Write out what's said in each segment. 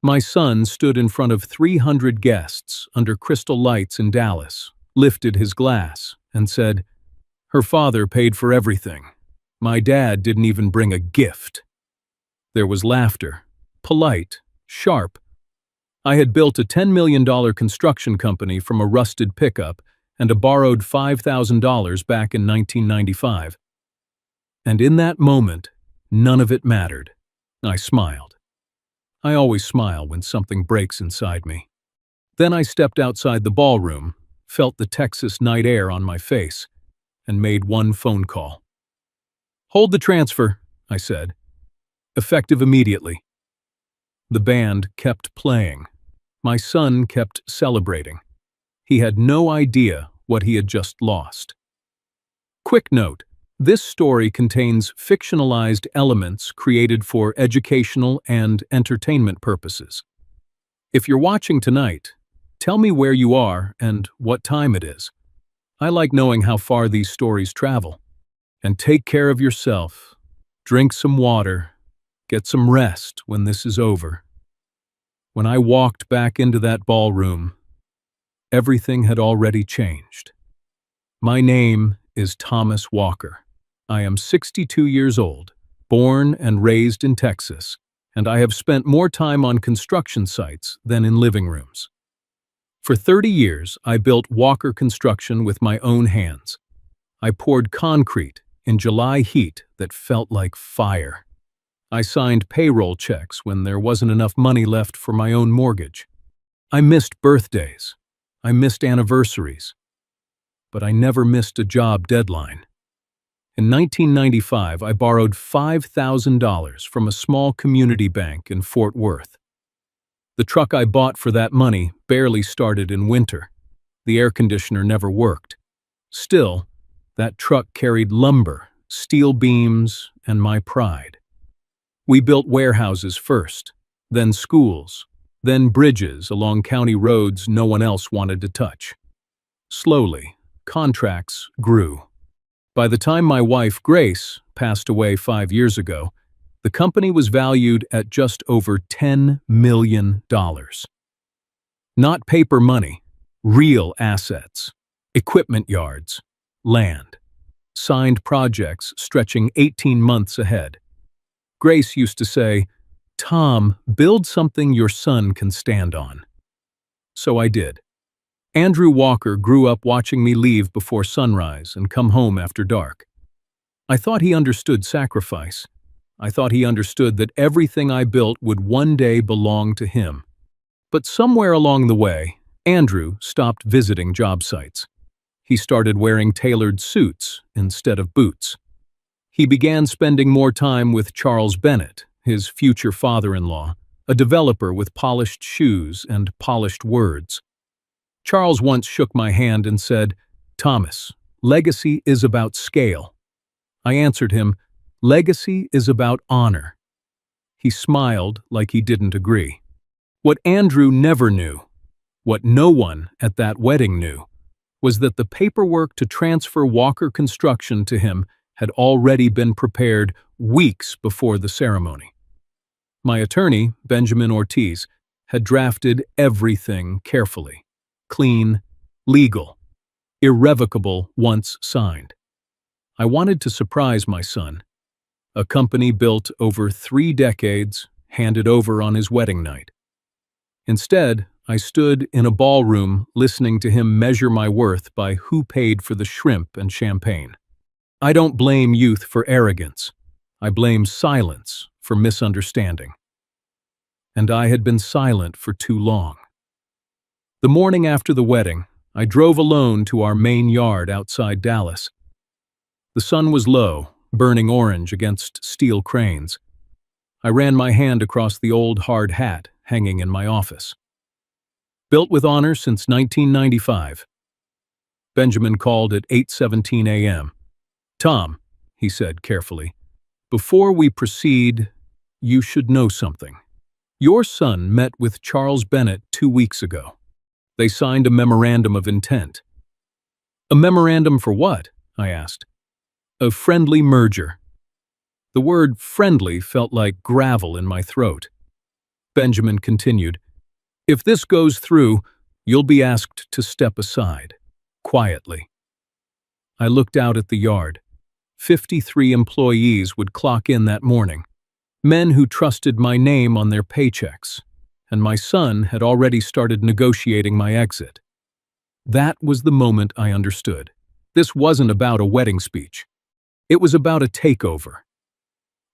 My son stood in front of 300 guests under crystal lights in Dallas, lifted his glass, and said, "Her father paid for everything. My dad didn't even bring a gift." There was laughter, polite, sharp. I had built a $10 million construction company from a rusted pickup and a borrowed $5,000 back in 1995. And in that moment, none of it mattered. I smiled. I always smile when something breaks inside me. Then I stepped outside the ballroom, felt the Texas night air on my face, and made one phone call. "Hold the transfer," I said. "Effective immediately." The band kept playing. My son kept celebrating. He had no idea what he had just lost. Quick note: this story contains fictionalized elements created for educational and entertainment purposes. If you're watching tonight, tell me where you are and what time it is. I like knowing how far these stories travel. And take care of yourself. Drink some water. Get some rest when this is over. When I walked back into that ballroom, everything had already changed. My name is Thomas Walker. I am 62 years old, born and raised in Texas, and I have spent more time on construction sites than in living rooms. For 30 years, I built Walker Construction with my own hands. I poured concrete in July heat that felt like fire. I signed payroll checks when there wasn't enough money left for my own mortgage. I missed birthdays. I missed anniversaries. But I never missed a job deadline. In 1995, I borrowed $5,000 from a small community bank in Fort Worth. The truck I bought for that money barely started in winter. The air conditioner never worked. Still, that truck carried lumber, steel beams, and my pride. We built warehouses first, then schools, then bridges along county roads no one else wanted to touch. Slowly, contracts grew. By the time my wife, Grace, passed away 5 years ago, the company was valued at just over $10 million. Not paper money, real assets, equipment yards, land, signed projects stretching 18 months ahead. Grace used to say, "Tom, build something your son can stand on." So I did. Andrew Walker grew up watching me leave before sunrise and come home after dark. I thought he understood sacrifice. I thought he understood that everything I built would one day belong to him. But somewhere along the way, Andrew stopped visiting job sites. He started wearing tailored suits instead of boots. He began spending more time with Charles Bennett, his future father-in-law, a developer with polished shoes and polished words. Charles once shook my hand and said, "Thomas, legacy is about scale." I answered him, "Legacy is about honor." He smiled like he didn't agree. What Andrew never knew, what no one at that wedding knew, was that the paperwork to transfer Walker Construction to him had already been prepared weeks before the ceremony. My attorney, Benjamin Ortiz, had drafted everything carefully. Clean, legal, irrevocable once signed. I wanted to surprise my son. A company built over 3 decades, handed over on his wedding night. Instead, I stood in a ballroom listening to him measure my worth by who paid for the shrimp and champagne. I don't blame youth for arrogance. I blame silence for misunderstanding. And I had been silent for too long. The morning after the wedding, I drove alone to our main yard outside Dallas. The sun was low, burning orange against steel cranes. I ran my hand across the old hard hat hanging in my office. Built with honor since 1995. Benjamin called at 8:17 a.m. "Tom," he said carefully, "before we proceed, you should know something. Your son met with Charles Bennett 2 weeks ago. They signed a memorandum of intent." "A memorandum for what?" I asked. "A friendly merger." The word friendly felt like gravel in my throat. Benjamin continued. If this goes through, you'll be asked to step aside, quietly. I looked out at the yard. 53 employees would clock in that morning, men who trusted my name on their paychecks, and my son had already started negotiating my exit. That was the moment I understood. This wasn't about a wedding speech. It was about a takeover.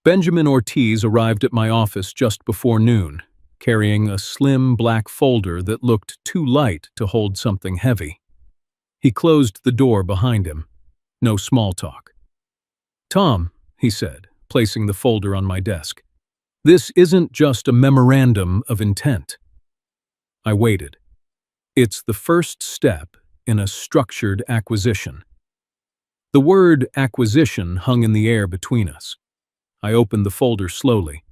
Benjamin Ortiz arrived at my office just before noon, carrying a slim black folder that looked too light to hold something heavy. He closed the door behind him. No small talk. Tom, he said, placing the folder on my desk, this isn't just a memorandum of intent. I waited. It's the first step in a structured acquisition. The word acquisition hung in the air between us. I opened the folder slowly.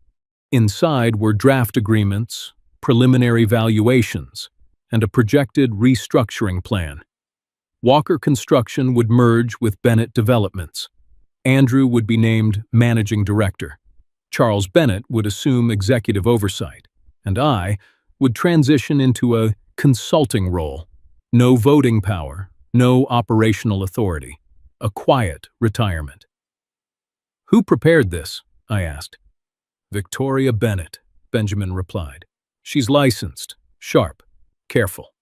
Inside were draft agreements, preliminary valuations, and a projected restructuring plan. Walker Construction would merge with Bennett Developments. Andrew would be named managing director. Charles Bennett would assume executive oversight, and I would transition into a consulting role. No voting power, no operational authority. A quiet retirement. Who prepared this? I asked. Victoria Bennett, Benjamin replied. She's licensed, sharp, careful.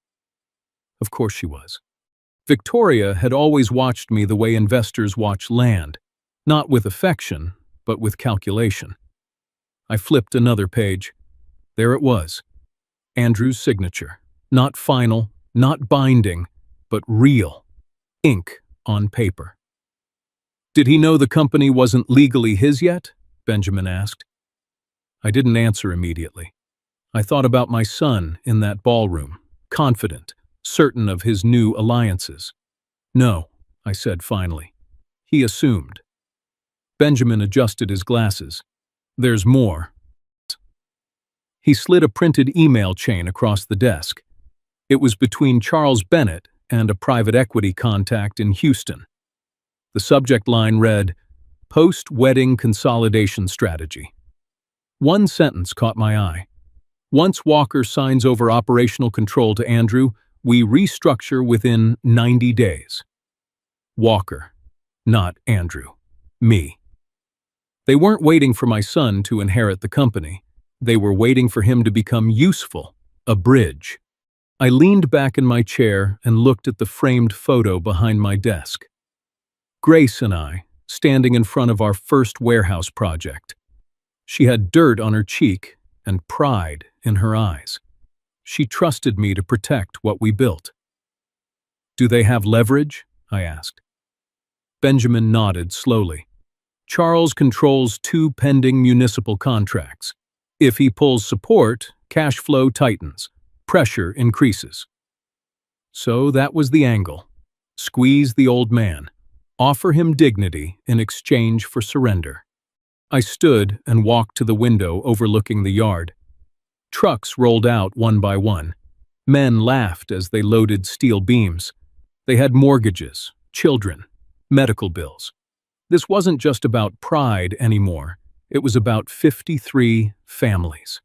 Of course she was. Victoria had always watched me the way investors watch land, not with affection, but with calculation. I flipped another page. There it was. Andrew's signature. Not final, not binding, but real. Ink on paper. Did he know the company wasn't legally his yet? Benjamin asked. I didn't answer immediately. I thought about my son in that ballroom, confident, certain of his new alliances. No, I said finally. He assumed. Benjamin adjusted his glasses. There's more. He slid a printed email chain across the desk. It was between Charles Bennett and a private equity contact in Houston. The subject line read, Post-Wedding Consolidation Strategy. One sentence caught my eye. Once Walker signs over operational control to Andrew, we restructure within 90 days. Walker, not Andrew. Me. They weren't waiting for my son to inherit the company. They were waiting for him to become useful, a bridge. I leaned back in my chair and looked at the framed photo behind my desk. Grace and I, standing in front of our first warehouse project. She had dirt on her cheek and pride in her eyes. She trusted me to protect what we built. Do they have leverage? I asked. Benjamin nodded slowly. Charles controls 2 pending municipal contracts. If he pulls support, cash flow tightens, pressure increases. So that was the angle. Squeeze the old man. Offer him dignity in exchange for surrender. I stood and walked to the window overlooking the yard. Trucks rolled out one by one. Men laughed as they loaded steel beams. They had mortgages, children, medical bills. This wasn't just about pride anymore. It was about 53 families.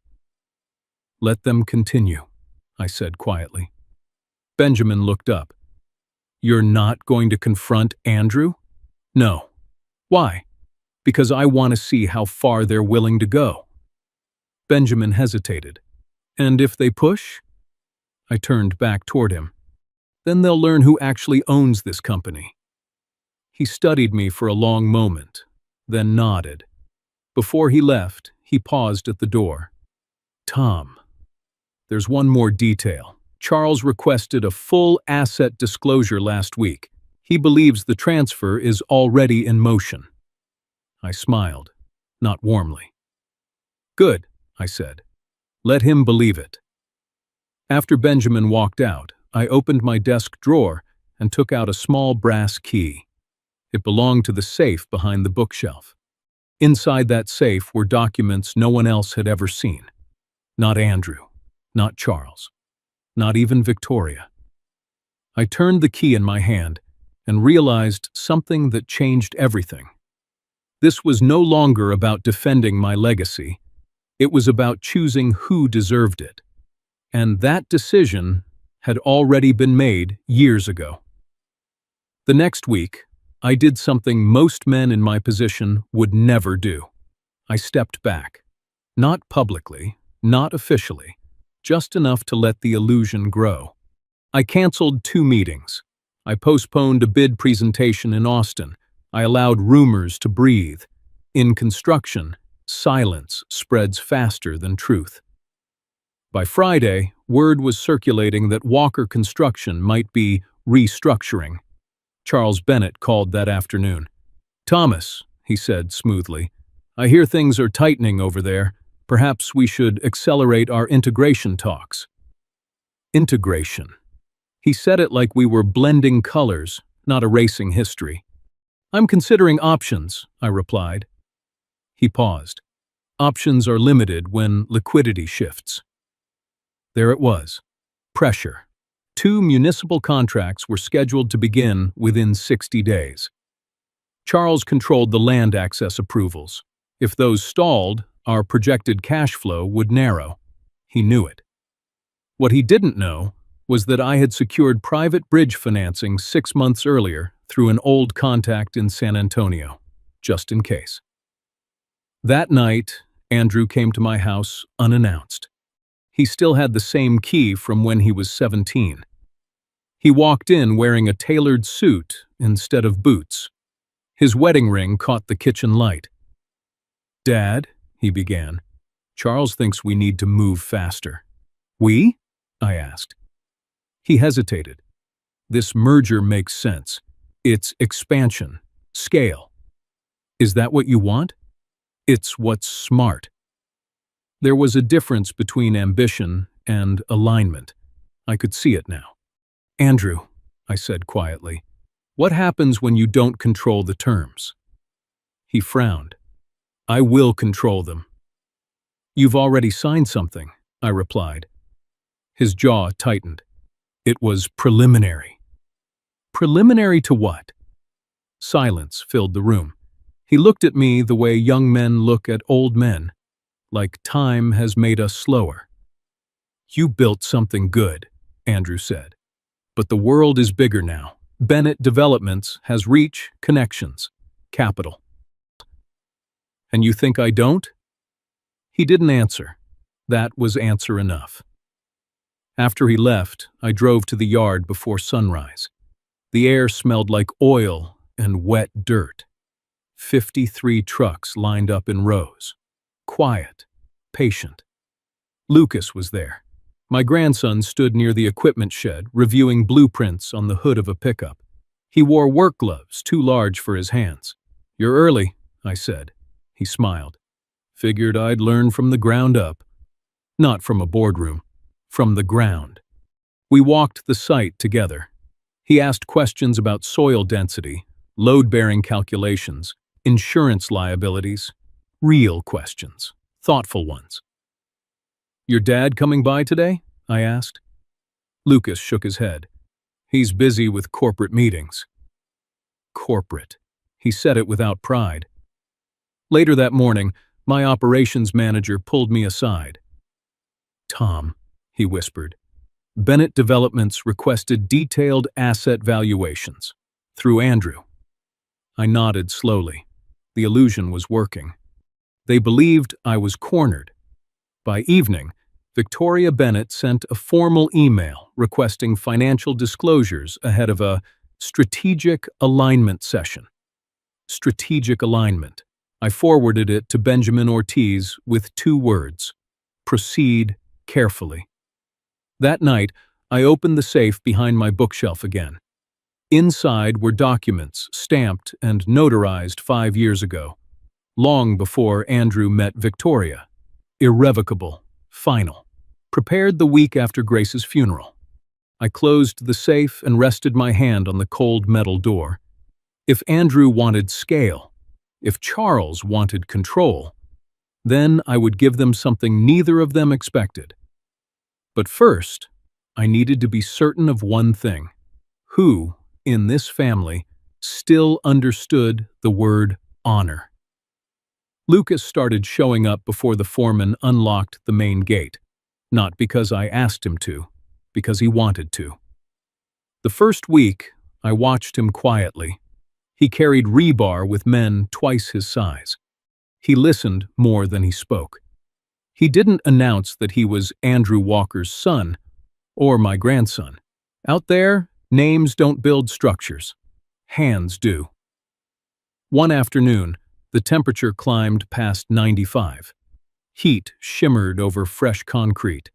Let them continue, I said quietly. Benjamin looked up. You're not going to confront Andrew? No. Why? Because I want to see how far they're willing to go. Benjamin hesitated. And if they push? I turned back toward him. Then they'll learn who actually owns this company. He studied me for a long moment, then nodded. Before he left, he paused at the door. Tom, there's one more detail. Charles requested a full asset disclosure last week. He believes the transfer is already in motion. I smiled, not warmly. Good, I said. Let him believe it. After Benjamin walked out, I opened my desk drawer and took out a small brass key. It belonged to the safe behind the bookshelf. Inside that safe were documents no one else had ever seen. Not Andrew, not Charles, not even Victoria. I turned the key in my hand and realized something that changed everything. This was no longer about defending my legacy. It was about choosing who deserved it. And that decision had already been made years ago. The next week, I did something most men in my position would never do. I stepped back. Not publicly, not officially, just enough to let the illusion grow. I canceled 2 meetings. I postponed a bid presentation in Austin. I allowed rumors to breathe. In construction, silence spreads faster than truth. By Friday, word was circulating that Walker Construction might be restructuring. Charles Bennett called that afternoon. "Thomas," he said smoothly, "I hear things are tightening over there. Perhaps we should accelerate our integration talks." Integration. He said it like we were blending colors, not erasing history. "I'm considering options," I replied. He paused. "Options are limited when liquidity shifts." There it was. Pressure. 2 municipal contracts were scheduled to begin within 60 days. Charles controlled the land access approvals. If those stalled, our projected cash flow would narrow. He knew it. What he didn't know was that I had secured private bridge financing 6 months earlier through an old contact in San Antonio, just in case. That night, Andrew came to my house unannounced. He still had the same key from when he was 17. He walked in wearing a tailored suit instead of boots. His wedding ring caught the kitchen light. "Dad," he began, "Charles thinks we need to move faster." "We?" I asked. He hesitated. "This merger makes sense. It's expansion, scale. Is that what you want?" "It's what's smart." There was a difference between ambition and alignment. I could see it now. "Andrew," I said quietly, "what happens when you don't control the terms?" He frowned. "I will control them." "You've already signed something," I replied. His jaw tightened. "It was preliminary." "Preliminary to what?" Silence filled the room. He looked at me the way young men look at old men, like time has made us slower. "You built something good," Andrew said. "But the world is bigger now. Bennett Developments has reach, connections, capital." "And you think I don't?" He didn't answer. That was answer enough. After he left, I drove to the yard before sunrise. The air smelled like oil and wet dirt. 53 trucks lined up in rows. Quiet, patient. Lucas was there. My grandson stood near the equipment shed, reviewing blueprints on the hood of a pickup. He wore work gloves, too large for his hands. "You're early," I said. He smiled. "Figured I'd learn from the ground up." Not from a boardroom, from the ground. We walked the site together. He asked questions about soil density, load-bearing calculations, insurance liabilities, real questions, thoughtful ones. "Your dad coming by today?" I asked. Lucas shook his head. "He's busy with corporate meetings." Corporate. He said it without pride. Later that morning, my operations manager pulled me aside. "Tom," he whispered, "Bennett Developments requested detailed asset valuations. Through Andrew." I nodded slowly. The illusion was working. They believed I was cornered. By evening, Victoria Bennett sent a formal email requesting financial disclosures ahead of a strategic alignment session. Strategic alignment. I forwarded it to Benjamin Ortiz with 2 words: proceed carefully. That night, I opened the safe behind my bookshelf again. Inside were documents stamped and notarized 5 years ago, long before Andrew met Victoria. Irrevocable, final. Prepared the week after Grace's funeral. I closed the safe and rested my hand on the cold metal door. If Andrew wanted scale, if Charles wanted control, then I would give them something neither of them expected. But first, I needed to be certain of one thing: who, in this family, still understood the word honor. Lucas started showing up before the foreman unlocked the main gate, not because I asked him to, because he wanted to. The first week, I watched him quietly. He carried rebar with men twice his size. He listened more than he spoke. He didn't announce that he was Andrew Walker's son or my grandson. Out there, names don't build structures. Hands do. One afternoon, the temperature climbed past 95. Heat shimmered over fresh concrete.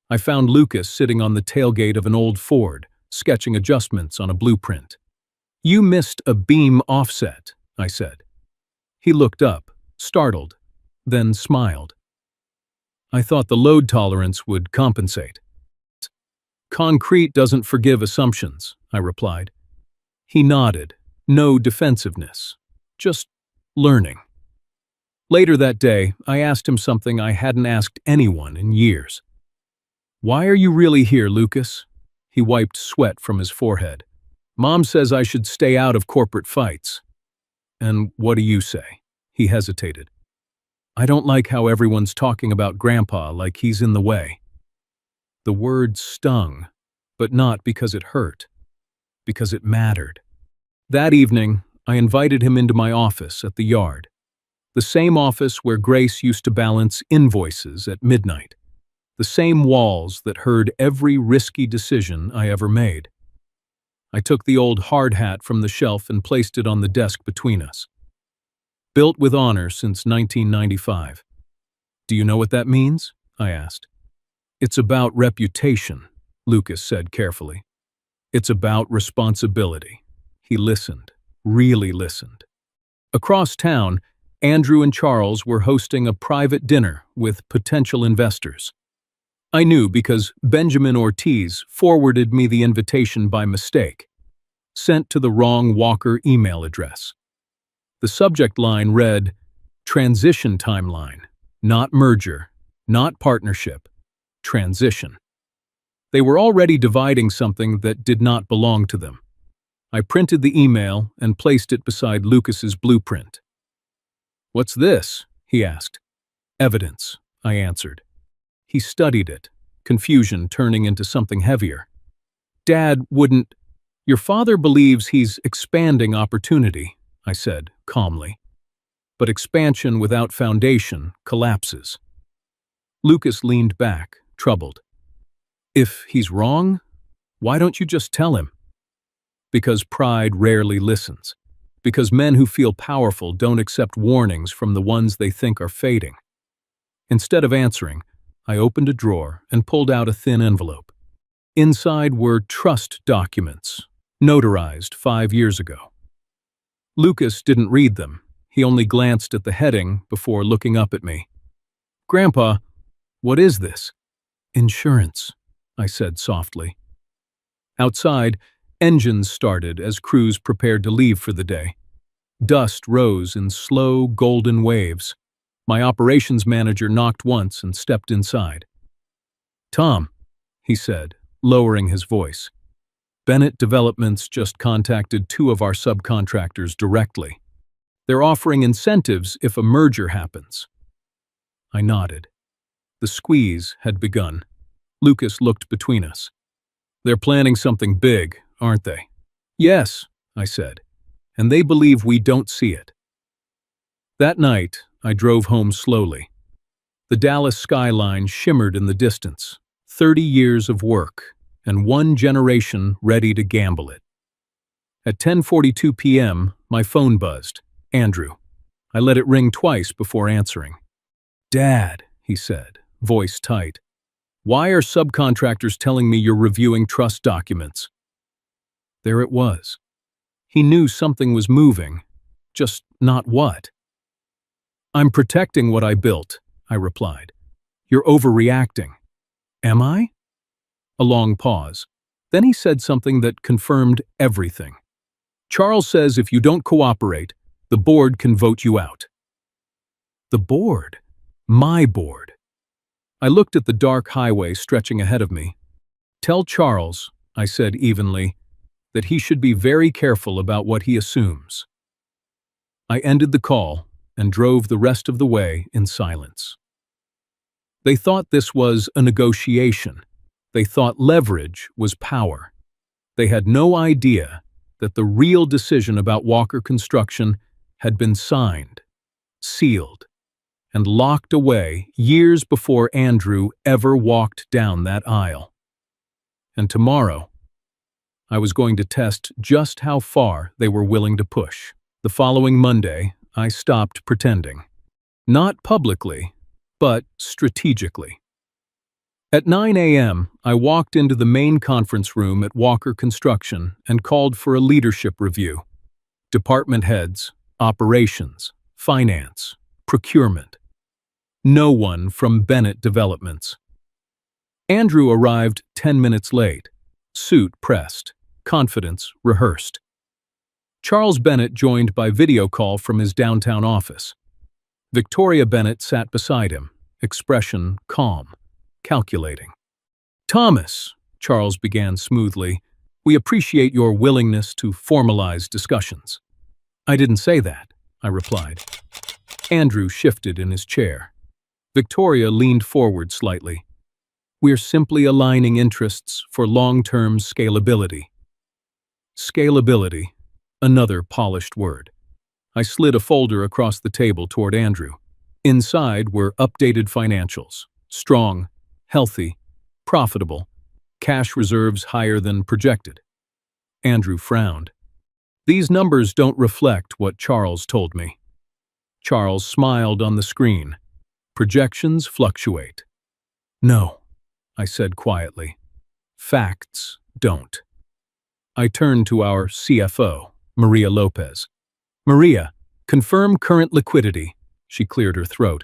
I found Lucas sitting on the tailgate of an old Ford, sketching adjustments on a blueprint. "You missed a beam offset," I said. He looked up, startled, then smiled. "I thought the load tolerance would compensate." "Concrete doesn't forgive assumptions," I replied. He nodded, no defensiveness, just learning. Later that day, I asked him something I hadn't asked anyone in years. "Why are you really here, Lucas?" He wiped sweat from his forehead. "Mom says I should stay out of corporate fights." "And what do you say?" He hesitated. "I don't like how everyone's talking about Grandpa like he's in the way." The word stung, but not because it hurt, because it mattered. That evening, I invited him into my office at the yard, the same office where Grace used to balance invoices at midnight, the same walls that heard every risky decision I ever made. I took the old hard hat from the shelf and placed it on the desk between us. "Built with honor since 1995. "Do you know what that means?" I asked. "It's about reputation," Lucas said carefully. "It's about responsibility." He listened, really listened. Across town, Andrew and Charles were hosting a private dinner with potential investors. I knew because Benjamin Ortiz forwarded me the invitation by mistake, sent to the wrong Walker email address. The subject line read, "Transition timeline, not merger, not partnership, transition." They were already dividing something that did not belong to them. I printed the email and placed it beside Lucas's blueprint. "What's this?" he asked. "Evidence," I answered. He studied it, confusion turning into something heavier. "Dad wouldn't—" "Your father believes he's expanding opportunity," I said calmly. "But expansion without foundation collapses." Lucas leaned back, troubled. "If he's wrong, why don't you just tell him?" "Because pride rarely listens. Because men who feel powerful don't accept warnings from the ones they think are fading." Instead of answering, I opened a drawer and pulled out a thin envelope. Inside were trust documents, notarized 5 years ago. Lucas didn't read them. He only glanced at the heading before looking up at me. "Grandpa, what is this?" "Insurance," I said softly. Outside, engines started as crews prepared to leave for the day. Dust rose in slow, golden waves. My operations manager knocked once and stepped inside. "Tom," he said, lowering his voice. "Bennett Developments just contacted 2 of our subcontractors directly. They're offering incentives if a merger happens." I nodded. The squeeze had begun. Lucas looked between us. "They're planning something big, aren't they?" "Yes," I said, "and they believe we don't see it." That night, I drove home slowly. The Dallas skyline shimmered in the distance, 30 years of work, and 1 generation ready to gamble it. At 10:42 p.m., my phone buzzed. Andrew. I let it ring twice before answering. "Dad," he said, voice tight. "Why are subcontractors telling me you're reviewing trust documents?" There it was. He knew something was moving, just not what. "I'm protecting what I built," I replied. "You're overreacting." "Am I?" A long pause. Then he said something that confirmed everything. "Charles says if you don't cooperate, the board can vote you out." The board? My board. I looked at the dark highway stretching ahead of me. "Tell Charles," I said evenly, "that he should be very careful about what he assumes." I ended the call, and drove the rest of the way in silence. They thought this was a negotiation. They thought leverage was power. They had no idea that the real decision about Walker Construction had been signed, sealed, and locked away years before Andrew ever walked down that aisle. And tomorrow, I was going to test just how far they were willing to push. The following Monday, I stopped pretending. Not publicly, but strategically. At 9 a.m., I walked into the main conference room at Walker Construction and called for a leadership review. Department heads, operations, finance, procurement. No one from Bennett Developments. Andrew arrived 10 minutes late, suit pressed, confidence rehearsed. Charles Bennett joined by video call from his downtown office. Victoria Bennett sat beside him, expression calm, calculating. "Thomas," Charles began smoothly, "we appreciate your willingness to formalize discussions." "I didn't say that," I replied. Andrew shifted in his chair. Victoria leaned forward slightly. "We're simply aligning interests for long-term scalability." Scalability, another polished word. I slid a folder across the table toward Andrew. Inside were updated financials, strong, healthy, profitable, cash reserves higher than projected. Andrew frowned. "These numbers don't reflect what Charles told me." Charles smiled on the screen. "Projections fluctuate." "No," I said quietly. "Facts don't." I turned to our CFO, Maria Lopez. "Maria, confirm current liquidity." She cleared her throat.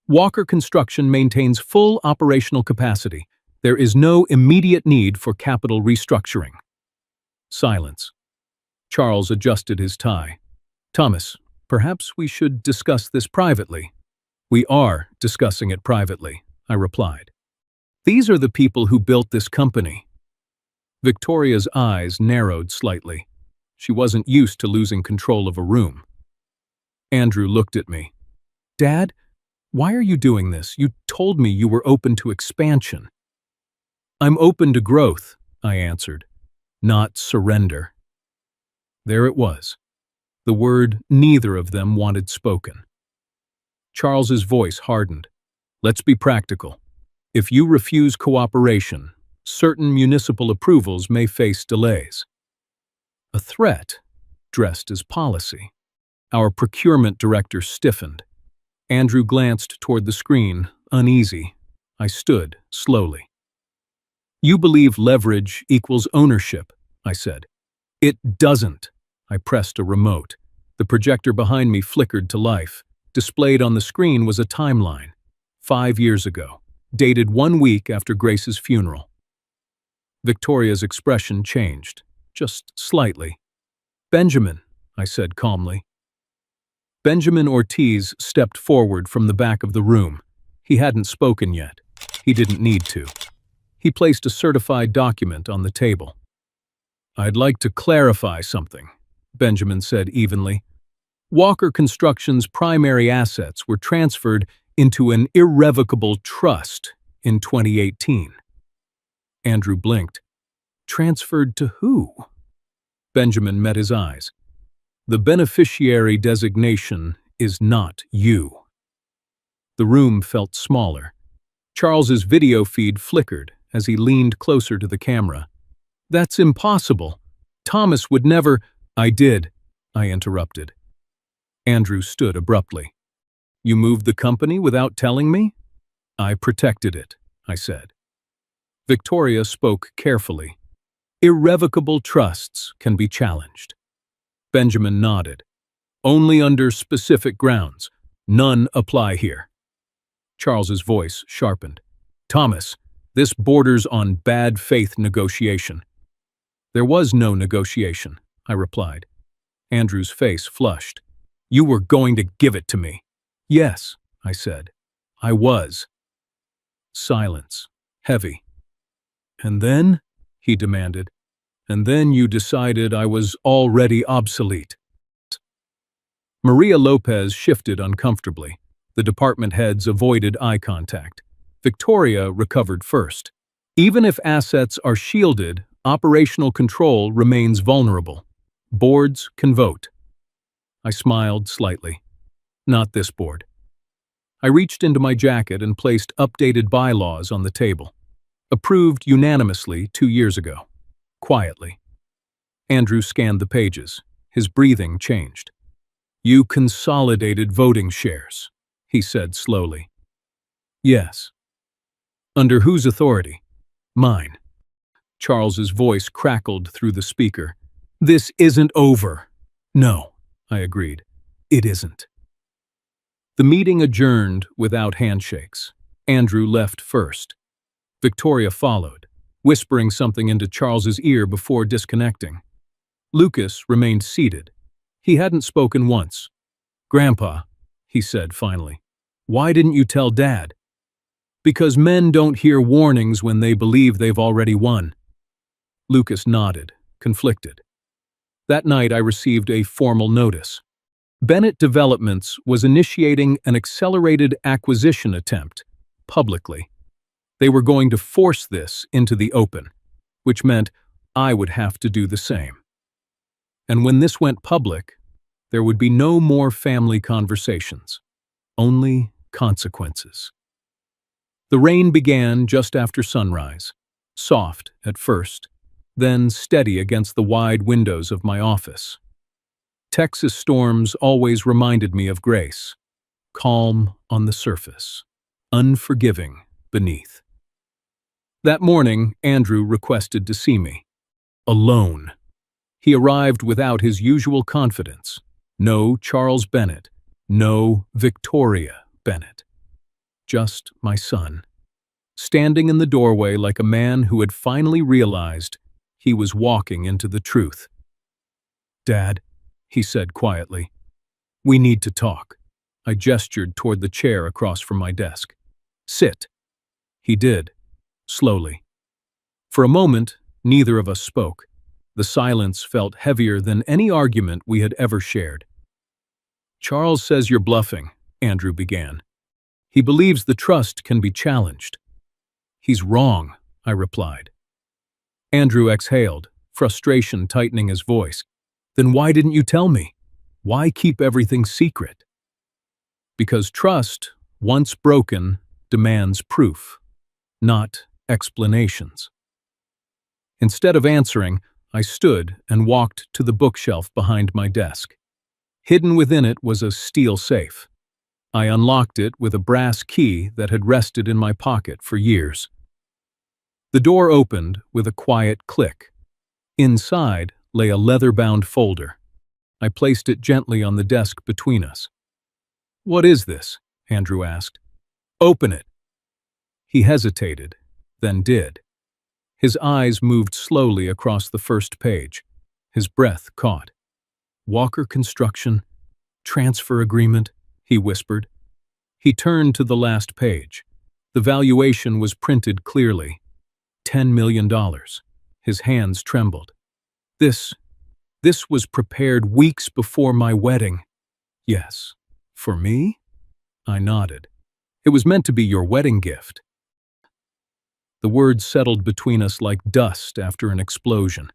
"Walker Construction maintains full operational capacity. There is no immediate need for capital restructuring." Silence. Charles adjusted his tie. "Thomas, perhaps we should discuss this privately." "We are discussing it privately," I replied. "These are the people who built this company." Victoria's eyes narrowed slightly. She wasn't used to losing control of a room. Andrew looked at me. "Dad, why are you doing this? You told me you were open to expansion." "I'm open to growth," I answered, "not surrender." There it was, the word neither of them wanted spoken. Charles's voice hardened. "Let's be practical. If you refuse cooperation, certain municipal approvals may face delays." A threat, dressed as policy. Our procurement director stiffened. Andrew glanced toward the screen, uneasy. I stood, slowly. "You believe leverage equals ownership," I said. "It doesn't." I pressed a remote. The projector behind me flickered to life. Displayed on the screen was a timeline. 5 years ago, dated 1 week after Grace's funeral. Victoria's expression changed, just slightly. "Benjamin," I said calmly. Benjamin Ortiz stepped forward from the back of the room. He hadn't spoken yet. He didn't need to. He placed a certified document on the table. "I'd like to clarify something," Benjamin said evenly. "Walker Construction's primary assets were transferred into an irrevocable trust in 2018. Andrew blinked. "Transferred to who?" Benjamin met his eyes. "The beneficiary designation is not you." The room felt smaller. Charles's video feed flickered as he leaned closer to the camera. "That's impossible. Thomas would never—" "I did," I interrupted. Andrew stood abruptly. "You moved the company without telling me?" "I protected it," I said. Victoria spoke carefully. "Irrevocable trusts can be challenged." Benjamin nodded. "Only under specific grounds. None apply here." Charles's voice sharpened. "Thomas, this borders on bad faith negotiation." "There was no negotiation," I replied. Andrew's face flushed. "You were going to give it to me." "Yes," I said. "I was." Silence. Heavy. "And then?" he demanded. "And then you decided I was already obsolete." Maria Lopez shifted uncomfortably. The department heads avoided eye contact. Victoria recovered first. Even if assets are shielded, operational control remains vulnerable. Boards can vote. I smiled slightly. Not this board. I reached into my jacket and placed updated bylaws on the table. Approved unanimously 2 years ago. Quietly. Andrew scanned the pages. His breathing changed. You consolidated voting shares, he said slowly. Yes. Under whose authority? Mine. Charles's voice crackled through the speaker. This isn't over. No, I agreed. It isn't. The meeting adjourned without handshakes. Andrew left first. Victoria followed, whispering something into Charles's ear before disconnecting. Lucas remained seated. He hadn't spoken once. Grandpa, he said finally, why didn't you tell Dad? Because men don't hear warnings when they believe they've already won. Lucas nodded, conflicted. That night I received a formal notice. Bennett Developments was initiating an accelerated acquisition attempt, publicly. They were going to force this into the open, which meant I would have to do the same. And when this went public, there would be no more family conversations, only consequences. The rain began just after sunrise, soft at first, then steady against the wide windows of my office. Texas storms always reminded me of Grace, calm on the surface, unforgiving beneath. That morning, Andrew requested to see me. Alone. He arrived without his usual confidence. No Charles Bennett, no Victoria Bennett. Just my son, standing in the doorway like a man who had finally realized he was walking into the truth. Dad, he said quietly, we need to talk. I gestured toward the chair across from my desk. Sit. He did, slowly. For a moment, neither of us spoke. The silence felt heavier than any argument we had ever shared. Charles says you're bluffing, Andrew began. He believes the trust can be challenged. He's wrong, I replied. Andrew exhaled, frustration tightening his voice. Then why didn't you tell me? Why keep everything secret? Because trust, once broken, demands proof, not explanations. Instead of answering, I stood and walked to the bookshelf behind my desk. Hidden within it was a steel safe. I unlocked it with a brass key that had rested in my pocket for years. The door opened with a quiet click. Inside lay a leather-bound folder. I placed it gently on the desk between us. What is this? Andrew asked. Open it. He hesitated, then did. His eyes moved slowly across the first page. His breath caught. Walker Construction, transfer agreement, he whispered. He turned to the last page. The valuation was printed clearly. $10 million. His hands trembled. This was prepared weeks before my wedding. Yes. For me? I nodded. It was meant to be your wedding gift. The words settled between us like dust after an explosion.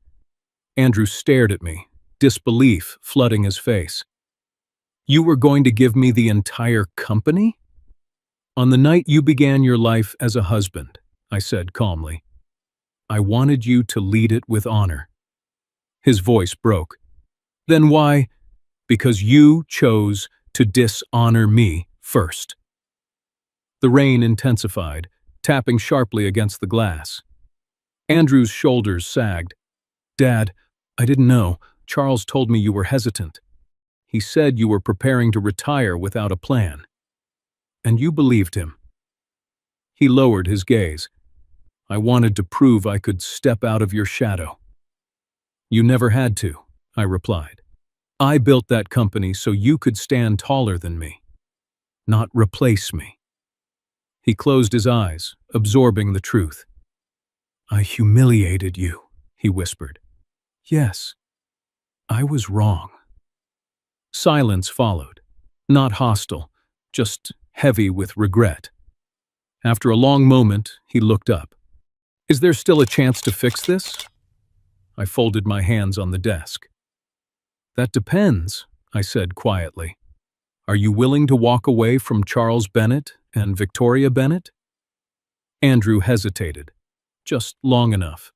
Andrew stared at me, disbelief flooding his face. You were going to give me the entire company? On the night you began your life as a husband, I said calmly. I wanted you to lead it with honor. His voice broke. Then why? Because you chose to dishonor me first. The rain intensified, tapping sharply against the glass. Andrew's shoulders sagged. Dad, I didn't know. Charles told me you were hesitant. He said you were preparing to retire without a plan. And you believed him. He lowered his gaze. I wanted to prove I could step out of your shadow. You never had to, I replied. I built that company so you could stand taller than me, not replace me. He closed his eyes, absorbing the truth. I humiliated you, he whispered. Yes, I was wrong. Silence followed. Not hostile, just heavy with regret. After a long moment, he looked up. Is there still a chance to fix this? I folded my hands on the desk. That depends, I said quietly. Are you willing to walk away from Charles Bennett and Victoria Bennett? Andrew hesitated, just long enough.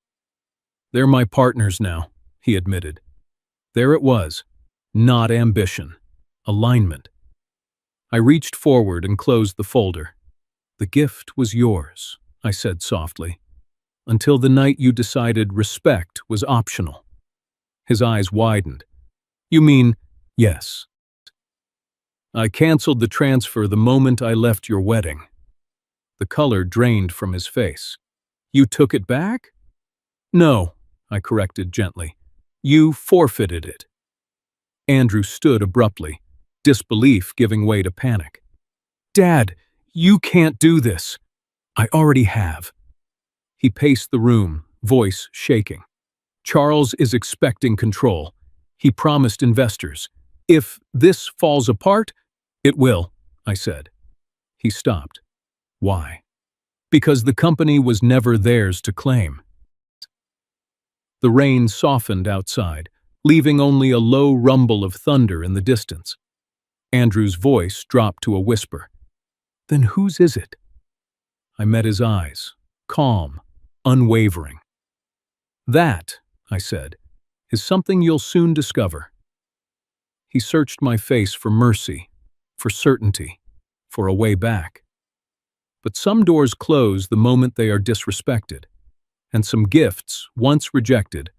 They're my partners now, he admitted. There it was, not ambition, alignment. I reached forward and closed the folder. The gift was yours, I said softly, until the night you decided respect was optional. His eyes widened. You mean, yes. I canceled the transfer the moment I left your wedding. The color drained from his face. You took it back? No, I corrected gently. You forfeited it. Andrew stood abruptly, disbelief giving way to panic. Dad, you can't do this. I already have. He paced the room, voice shaking. Charles is expecting control. He promised investors. If this falls apart, it will, I said. He stopped. Why? Because the company was never theirs to claim. The rain softened outside, leaving only a low rumble of thunder in the distance. Andrew's voice dropped to a whisper. Then whose is it? I met his eyes, calm, unwavering. That, I said, is something you'll soon discover. He searched my face for mercy, for certainty, for a way back. But some doors close the moment they are disrespected, and some gifts, once rejected,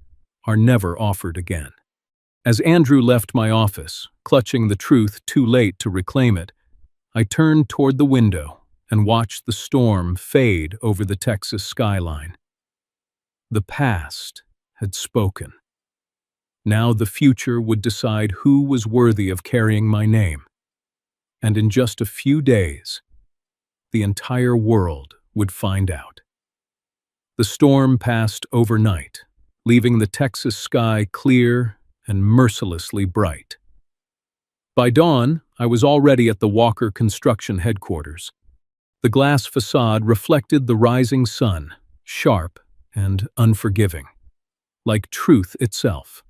are never offered again. As Andrew left my office, clutching the truth too late to reclaim it, I turned toward the window and watched the storm fade over the Texas skyline. The past had spoken. Now the future would decide who was worthy of carrying my name. And in just a few days, the entire world would find out. The storm passed overnight, leaving the Texas sky clear and mercilessly bright. By dawn, I was already at the Walker Construction headquarters. The glass facade reflected the rising sun, sharp and unforgiving, like truth itself.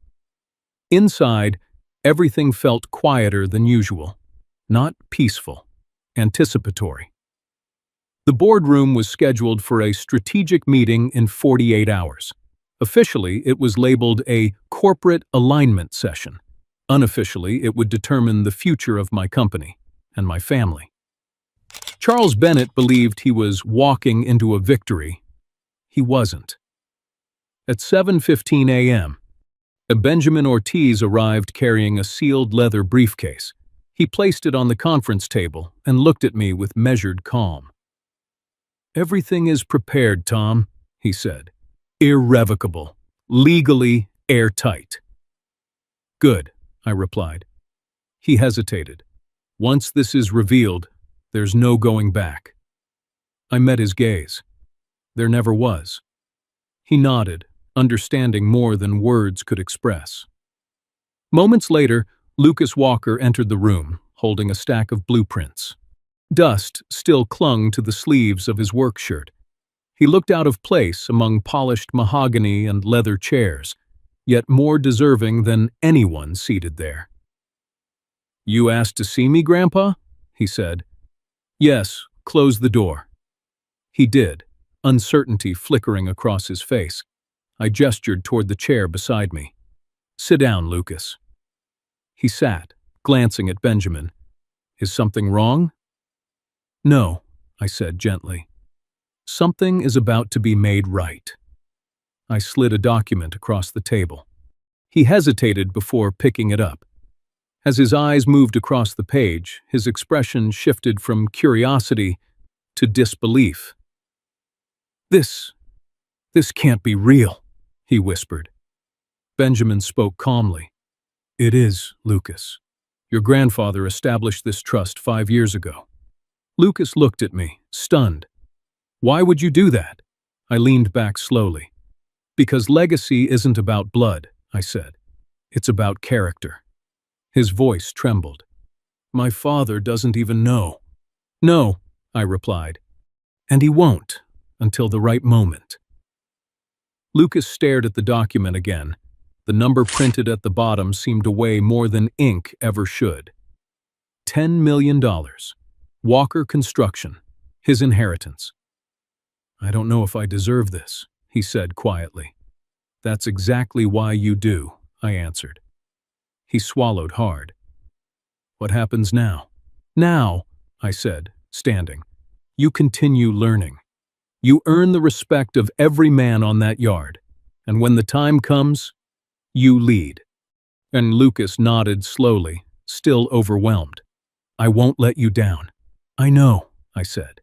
Inside, everything felt quieter than usual, not peaceful, anticipatory. The boardroom was scheduled for a strategic meeting in 48 hours. Officially, it was labeled a corporate alignment session. Unofficially, it would determine the future of my company and my family. Charles Bennett believed he was walking into a victory. He wasn't. At 7:15 a.m., Benjamin Ortiz arrived carrying a sealed leather briefcase. He placed it on the conference table and looked at me with measured calm. Everything is prepared, Tom, he said. Irrevocable, legally airtight. Good, I replied. He hesitated. Once this is revealed, there's no going back. I met his gaze. There never was. He nodded, understanding more than words could express. Moments later, Lucas Walker entered the room, holding a stack of blueprints. Dust still clung to the sleeves of his work shirt. He looked out of place among polished mahogany and leather chairs, yet more deserving than anyone seated there. You asked to see me, Grandpa? He said. Yes, close the door. He did, uncertainty flickering across his face. I gestured toward the chair beside me. Sit down, Lucas. He sat, glancing at Benjamin. Is something wrong? No, I said gently. Something is about to be made right. I slid a document across the table. He hesitated before picking it up. As his eyes moved across the page, his expression shifted from curiosity to disbelief. This can't be real, he whispered. Benjamin spoke calmly. It is, Lucas. Your grandfather established this trust 5 years ago. Lucas looked at me, stunned. Why would you do that? I leaned back slowly. Because legacy isn't about blood, I said. It's about character. His voice trembled. My father doesn't even know. No, I replied, and he won't until the right moment. Lucas stared at the document again. The number printed at the bottom seemed to weigh more than ink ever should. $10 million. Walker Construction. His inheritance. I don't know if I deserve this, he said quietly. That's exactly why you do, I answered. He swallowed hard. What happens now? Now, I said, standing. You continue learning. You earn the respect of every man on that yard. And when the time comes, you lead. And Lucas nodded slowly, still overwhelmed. I won't let you down. I know, I said.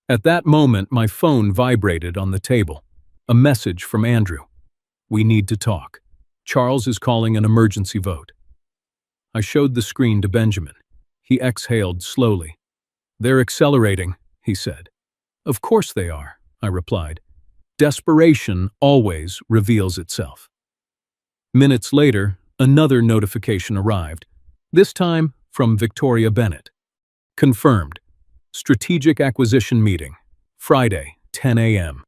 At that moment, my phone vibrated on the table. A message from Andrew. We need to talk. Charles is calling an emergency vote. I showed the screen to Benjamin. He exhaled slowly. They're accelerating, he said. Of course they are, I replied. Desperation always reveals itself. Minutes later, another notification arrived, this time from Victoria Bennett. Confirmed. Strategic acquisition meeting. Friday, 10 a.m.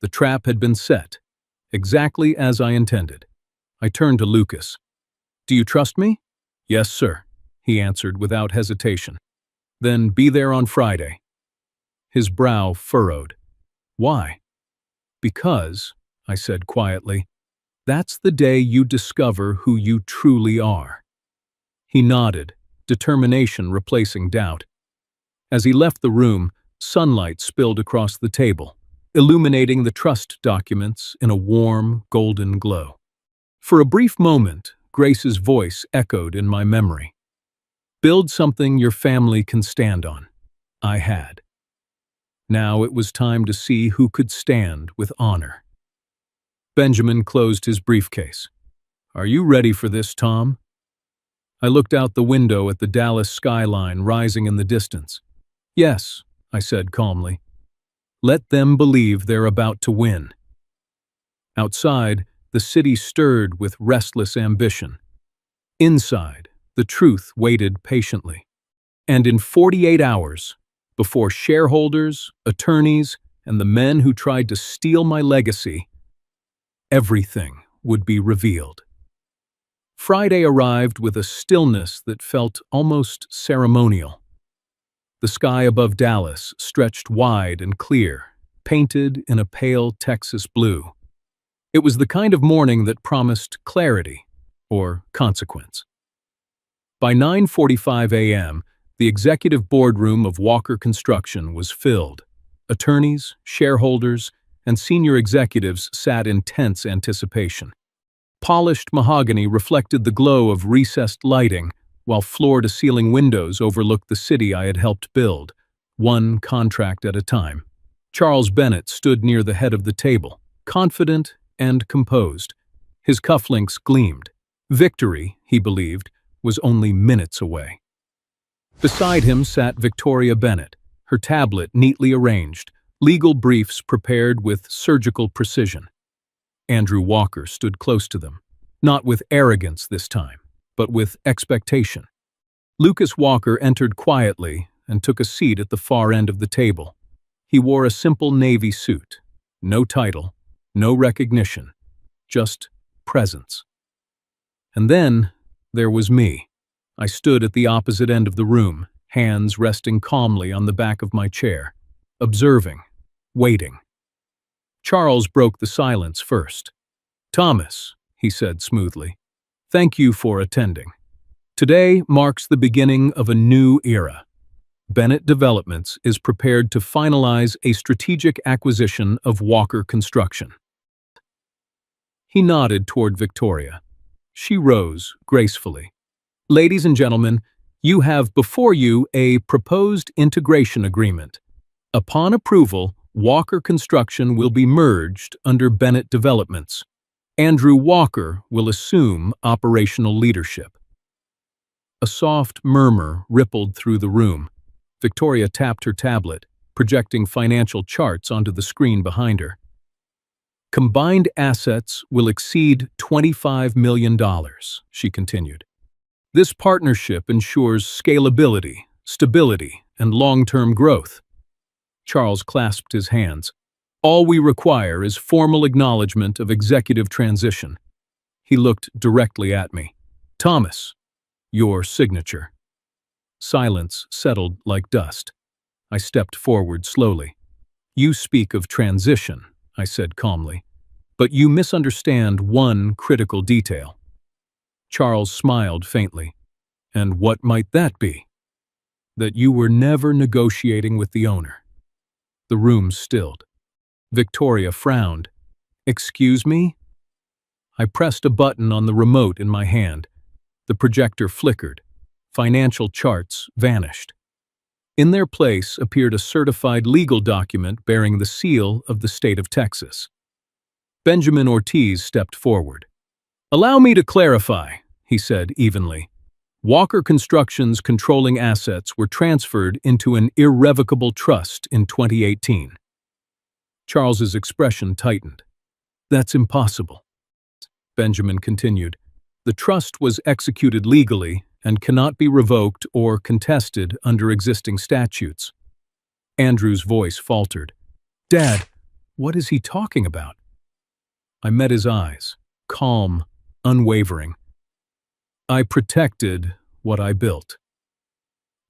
The trap had been set, exactly as I intended. I turned to Lucas. Do you trust me? Yes, sir, he answered without hesitation. Then be there on Friday. His brow furrowed. Why? Because, I said quietly, that's the day you discover who you truly are. He nodded, determination replacing doubt. As he left the room, sunlight spilled across the table, illuminating the trust documents in a warm, golden glow. For a brief moment, Grace's voice echoed in my memory. Build something your family can stand on. I had. Now it was time to see who could stand with honor. Benjamin closed his briefcase. Are you ready for this, Tom? I looked out the window at the Dallas skyline rising in the distance. Yes, I said calmly. Let them believe they're about to win. Outside, the city stirred with restless ambition. Inside, the truth waited patiently. And in 48 hours, before shareholders, attorneys, and the men who tried to steal my legacy, everything would be revealed. Friday arrived with a stillness that felt almost ceremonial. The sky above Dallas stretched wide and clear, painted in a pale Texas blue. It was the kind of morning that promised clarity or consequence. By 9:45 a.m., the executive boardroom of Walker Construction was filled. Attorneys, shareholders, and senior executives sat in tense anticipation. Polished mahogany reflected the glow of recessed lighting, while floor-to-ceiling windows overlooked the city I had helped build, one contract at a time. Charles Bennett stood near the head of the table, confident and composed. His cufflinks gleamed. Victory, he believed, was only minutes away. Beside him sat Victoria Bennett, her tablet neatly arranged, legal briefs prepared with surgical precision. Andrew Walker stood close to them, not with arrogance this time, but with expectation. Lucas Walker entered quietly and took a seat at the far end of the table. He wore a simple navy suit, no title, no recognition, just presence. And then there was me. I stood at the opposite end of the room, hands resting calmly on the back of my chair, observing, waiting. Charles broke the silence first. Thomas, he said smoothly, thank you for attending. Today marks the beginning of a new era. Bennett Developments is prepared to finalize a strategic acquisition of Walker Construction. He nodded toward Victoria. She rose gracefully. Ladies and gentlemen, you have before you a proposed integration agreement. Upon approval, Walker Construction will be merged under Bennett Developments. Andrew Walker will assume operational leadership. A soft murmur rippled through the room. Victoria tapped her tablet, projecting financial charts onto the screen behind her. Combined assets will exceed $25 million, she continued. This partnership ensures scalability, stability, and long-term growth. Charles clasped his hands. All we require is formal acknowledgement of executive transition. He looked directly at me. Thomas, your signature. Silence settled like dust. I stepped forward slowly. You speak of transition, I said calmly, but you misunderstand one critical detail. Charles smiled faintly. And what might that be? That you were never negotiating with the owner. The room stilled. Victoria frowned. Excuse me? I pressed a button on the remote in my hand. The projector flickered. Financial charts vanished. In their place appeared a certified legal document bearing the seal of the state of Texas. Benjamin Ortiz stepped forward. Allow me to clarify, he said evenly. Walker Construction's controlling assets were transferred into an irrevocable trust in 2018. Charles's expression tightened. That's impossible. Benjamin continued. The trust was executed legally and cannot be revoked or contested under existing statutes. Andrew's voice faltered. Dad, what is he talking about? I met his eyes, calm, unwavering. I protected what I built.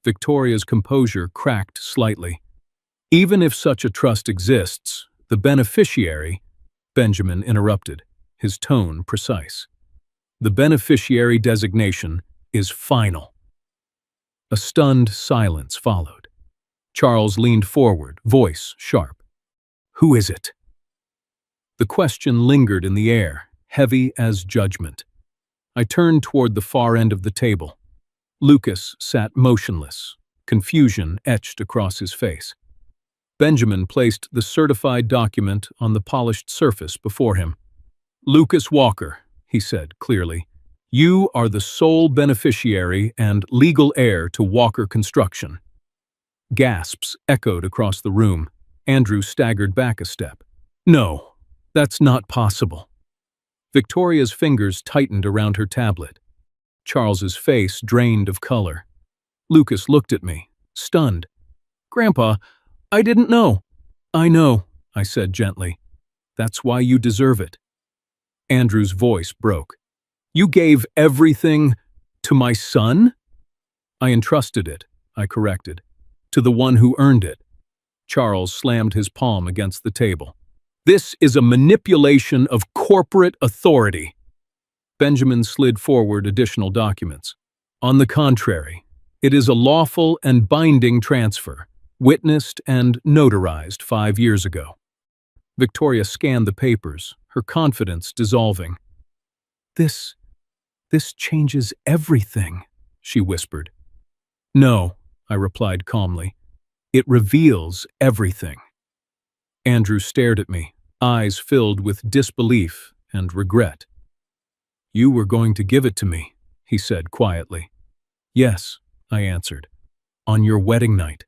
Victoria's composure cracked slightly. Even if such a trust exists, the beneficiary, Benjamin interrupted, his tone precise. The beneficiary designation is final. A stunned silence followed. Charles leaned forward, voice sharp. Who is it? The question lingered in the air, heavy as judgment. I turned toward the far end of the table. Lucas sat motionless, confusion etched across his face. Benjamin placed the certified document on the polished surface before him. Lucas Walker, he said clearly, you are the sole beneficiary and legal heir to Walker Construction. Gasps echoed across the room. Andrew staggered back a step. No, that's not possible. Victoria's fingers tightened around her tablet. Charles's face drained of color. Lucas looked at me, stunned. Grandpa, I didn't know. I know, I said gently. That's why you deserve it. Andrew's voice broke. You gave everything to my son? I entrusted it, I corrected, to the one who earned it. Charles slammed his palm against the table. This is a manipulation of corporate authority. Benjamin slid forward additional documents. On the contrary, it is a lawful and binding transfer, witnessed and notarized 5 years ago. Victoria scanned the papers, her confidence dissolving. This changes everything, she whispered. No, I replied calmly. It reveals everything. Andrew stared at me, eyes filled with disbelief and regret. You were going to give it to me, he said quietly. Yes, I answered. On your wedding night.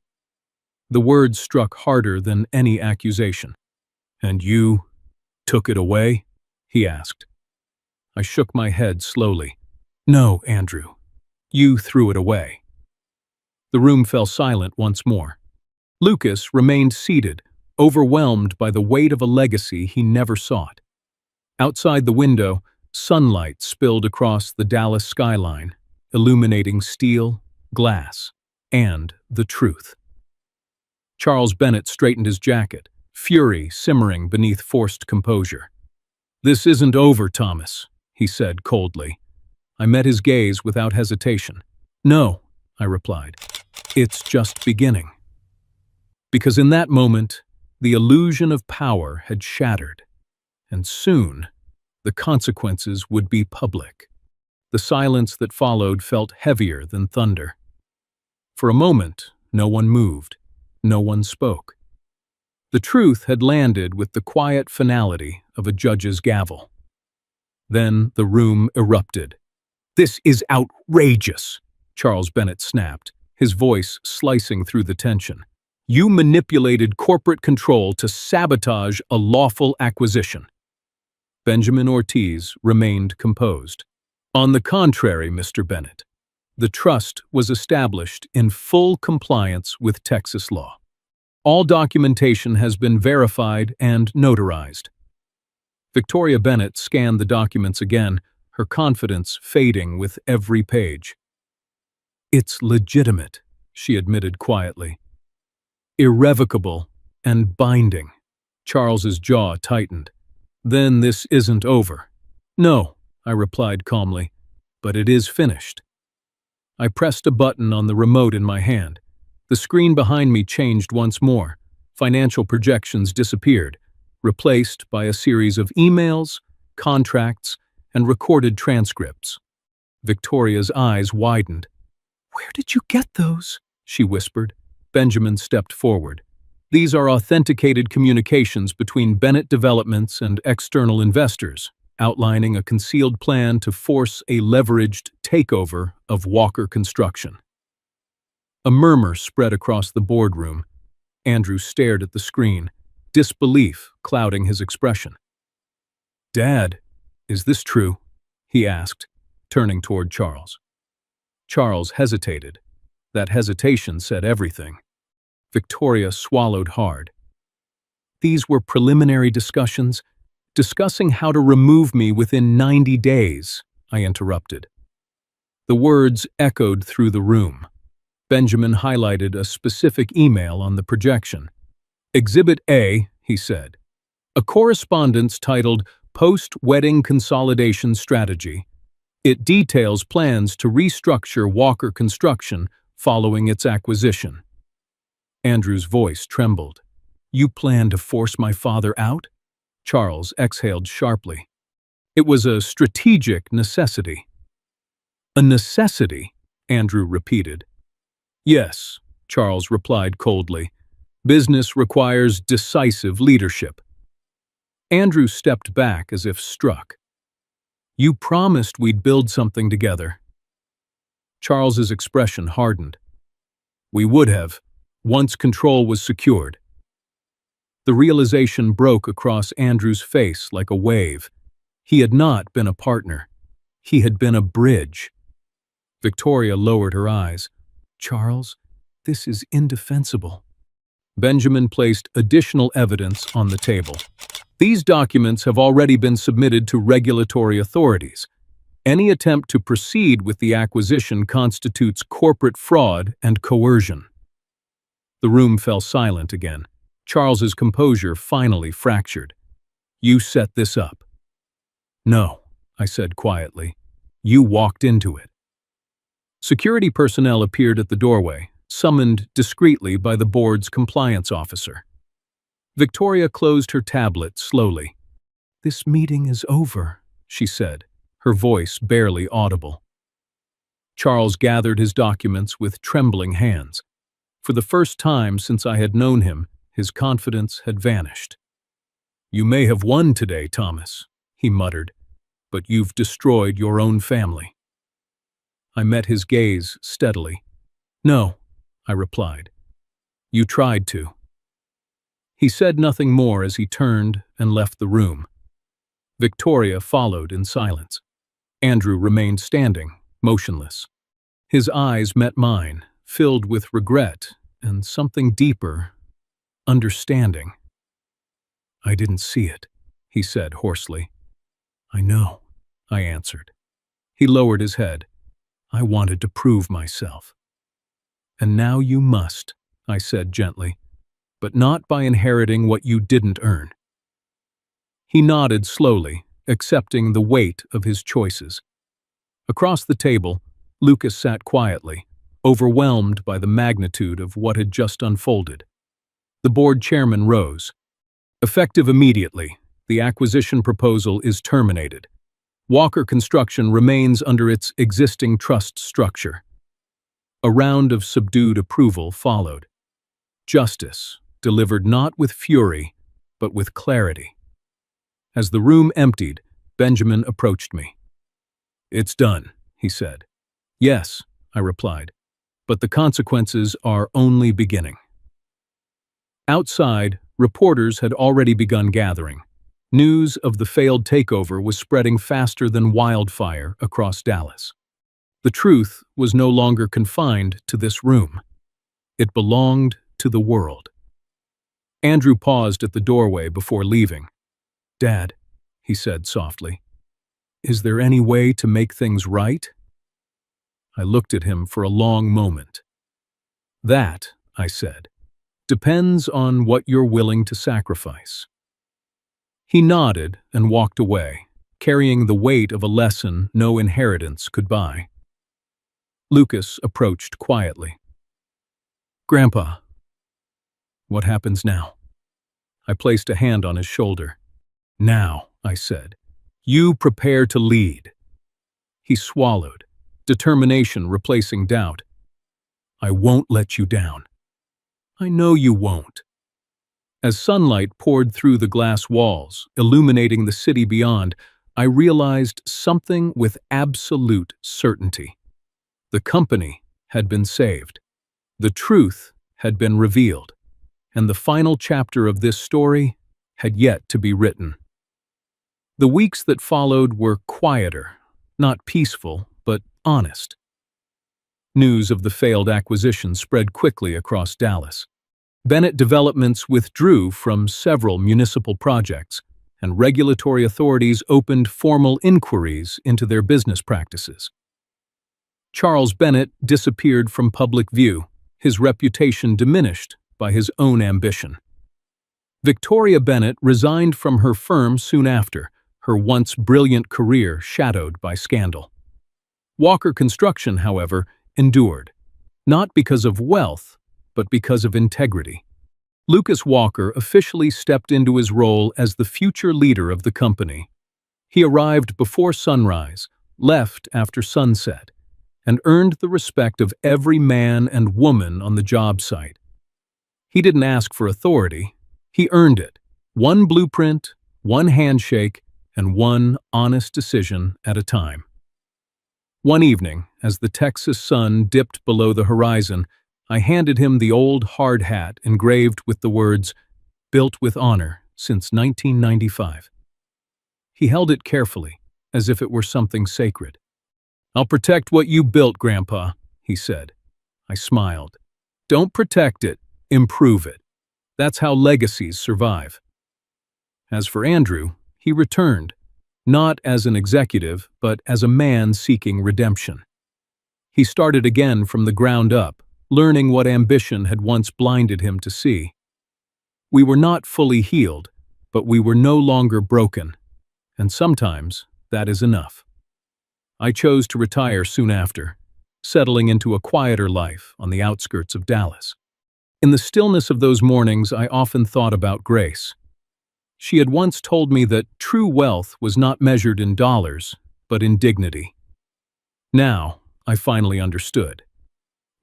The words struck harder than any accusation. And you took it away? He asked. I shook my head slowly. No, Andrew. You threw it away. The room fell silent once more. Lucas remained seated, overwhelmed by the weight of a legacy he never sought. Outside the window, sunlight spilled across the Dallas skyline, illuminating steel, glass, and the truth. Charles Bennett straightened his jacket, fury simmering beneath forced composure. This isn't over, Thomas, he said coldly. I met his gaze without hesitation. No, I replied. It's just beginning. Because in that moment, the illusion of power had shattered, and soon, the consequences would be public. The silence that followed felt heavier than thunder. For a moment, no one moved, no one spoke. The truth had landed with the quiet finality of a judge's gavel. Then the room erupted. This is outrageous, Charles Bennett snapped, his voice slicing through the tension. You manipulated corporate control to sabotage a lawful acquisition. Benjamin Ortiz remained composed. On the contrary, Mr. Bennett, The trust was established in full compliance with Texas law. All documentation has been verified and notarized. Victoria Bennett scanned the documents again, her confidence fading with every page. "It's legitimate," she admitted quietly. "Irrevocable and binding." Charles's jaw tightened. "Then this isn't over." "No," I replied calmly, "but it is finished." I pressed a button on the remote in my hand. The screen behind me changed once more. Financial projections disappeared, replaced by a series of emails, contracts, and recorded transcripts. Victoria's eyes widened. "Where did you get those?" she whispered. Benjamin stepped forward. "These are authenticated communications between Bennett Developments and external investors, outlining a concealed plan to force a leveraged takeover of Walker Construction." A murmur spread across the boardroom. Andrew stared at the screen, disbelief clouding his expression. "Dad, is this true?" he asked, turning toward Charles. Charles hesitated. That hesitation said everything. Victoria swallowed hard. "These were preliminary discussions, discussing how to remove me within 90 days, I interrupted. The words echoed through the room. Benjamin highlighted a specific email on the projection. "Exhibit A," he said. "A correspondence titled Post-Wedding Consolidation Strategy. It details plans to restructure Walker Construction following its acquisition." Andrew's voice trembled. "You plan to force my father out?" Charles exhaled sharply. "It was a strategic necessity." "A necessity?" Andrew repeated. "Yes," Charles replied coldly. "Business requires decisive leadership." Andrew stepped back as if struck. "You promised we'd build something together." Charles's expression hardened. "We would have, once control was secured." The realization broke across Andrew's face like a wave. He had not been a partner. He had been a bridge. Victoria lowered her eyes. "Charles, this is indefensible." Benjamin placed additional evidence on the table. "These documents have already been submitted to regulatory authorities. Any attempt to proceed with the acquisition constitutes corporate fraud and coercion." The room fell silent again. Charles's composure finally fractured. "You set this up." "No," I said quietly. "You walked into it." Security personnel appeared at the doorway, summoned discreetly by the board's compliance officer. Victoria closed her tablet slowly. "This meeting is over," she said, her voice barely audible. Charles gathered his documents with trembling hands. For the first time since I had known him, his confidence had vanished. "You may have won today, Thomas," he muttered, "but you've destroyed your own family." I met his gaze steadily. "No," I replied. "You tried to." He said nothing more as he turned and left the room. Victoria followed in silence. Andrew remained standing, motionless. His eyes met mine, filled with regret and something deeper, understanding. "I didn't see it," he said hoarsely. "I know," I answered. He lowered his head. "I wanted to prove myself." "And now you must," I said gently, "but not by inheriting what you didn't earn." He nodded slowly, accepting the weight of his choices. Across the table, Lucas sat quietly, overwhelmed by the magnitude of what had just unfolded. The board chairman rose. "Effective immediately, the acquisition proposal is terminated. Walker Construction remains under its existing trust structure." A round of subdued approval followed. Justice, delivered not with fury, but with clarity. As the room emptied, Benjamin approached me. "It's done," he said. "Yes," I replied, "but the consequences are only beginning." Outside, reporters had already begun gathering. News of the failed takeover was spreading faster than wildfire across Dallas. The truth was no longer confined to this room. It belonged to the world. Andrew paused at the doorway before leaving. "Dad," he said softly, "is there any way to make things right?" I looked at him for a long moment. "That," I said, "depends on what you're willing to sacrifice." He nodded and walked away, carrying the weight of a lesson no inheritance could buy. Lucas approached quietly. "Grandpa." "What happens now?" I placed a hand on his shoulder. "Now," I said, "you prepare to lead." He swallowed, determination replacing doubt. "I won't let you down." "I know you won't." As sunlight poured through the glass walls, illuminating the city beyond, I realized something with absolute certainty. The company had been saved. The truth had been revealed, and the final chapter of this story had yet to be written. The weeks that followed were quieter, not peaceful, but honest. News of the failed acquisition spread quickly across Dallas. Bennett Developments withdrew from several municipal projects, and regulatory authorities opened formal inquiries into their business practices. Charles Bennett disappeared from public view, his reputation diminished by his own ambition. Victoria Bennett resigned from her firm soon after, her once brilliant career shadowed by scandal. Walker Construction, however, endured, not because of wealth, but because of integrity. Lucas Walker officially stepped into his role as the future leader of the company. He arrived before sunrise, left after sunset, and earned the respect of every man and woman on the job site. He didn't ask for authority, he earned it. One blueprint, one handshake, and one honest decision at a time. One evening, as the Texas sun dipped below the horizon, I handed him the old hard hat engraved with the words, "Built with honor since 1995. He held it carefully, as if it were something sacred. "I'll protect what you built, Grandpa," he said. I smiled. "Don't protect it, improve it. That's how legacies survive." As for Andrew, he returned, not as an executive, but as a man seeking redemption. He started again from the ground up, learning what ambition had once blinded him to see. We were not fully healed, but we were no longer broken, and sometimes that is enough. I chose to retire soon after, settling into a quieter life on the outskirts of Dallas. In the stillness of those mornings, I often thought about Grace. She had once told me that true wealth was not measured in dollars, but in dignity. Now, I finally understood.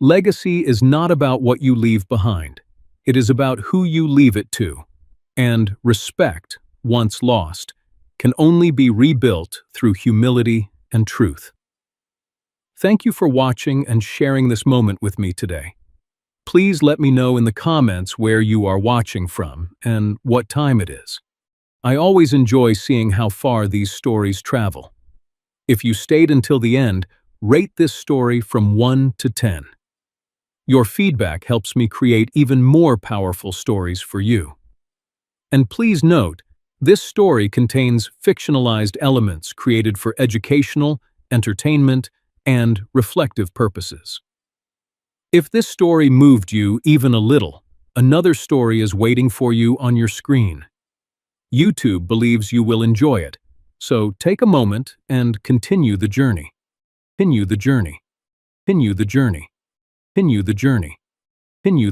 Legacy is not about what you leave behind. It is about who you leave it to. And respect, once lost, can only be rebuilt through humility and truth. Thank you for watching and sharing this moment with me today. Please let me know in the comments where you are watching from and what time it is. I always enjoy seeing how far these stories travel. If you stayed until the end, rate this story from 1 to 10. Your feedback helps me create even more powerful stories for you. And please note, this story contains fictionalized elements created for educational, entertainment, and reflective purposes. If this story moved you even a little, another story is waiting for you on your screen. YouTube believes you will enjoy it, so take a moment and continue the journey. Continue the journey. Continue the journey. Continue the journey. Continue the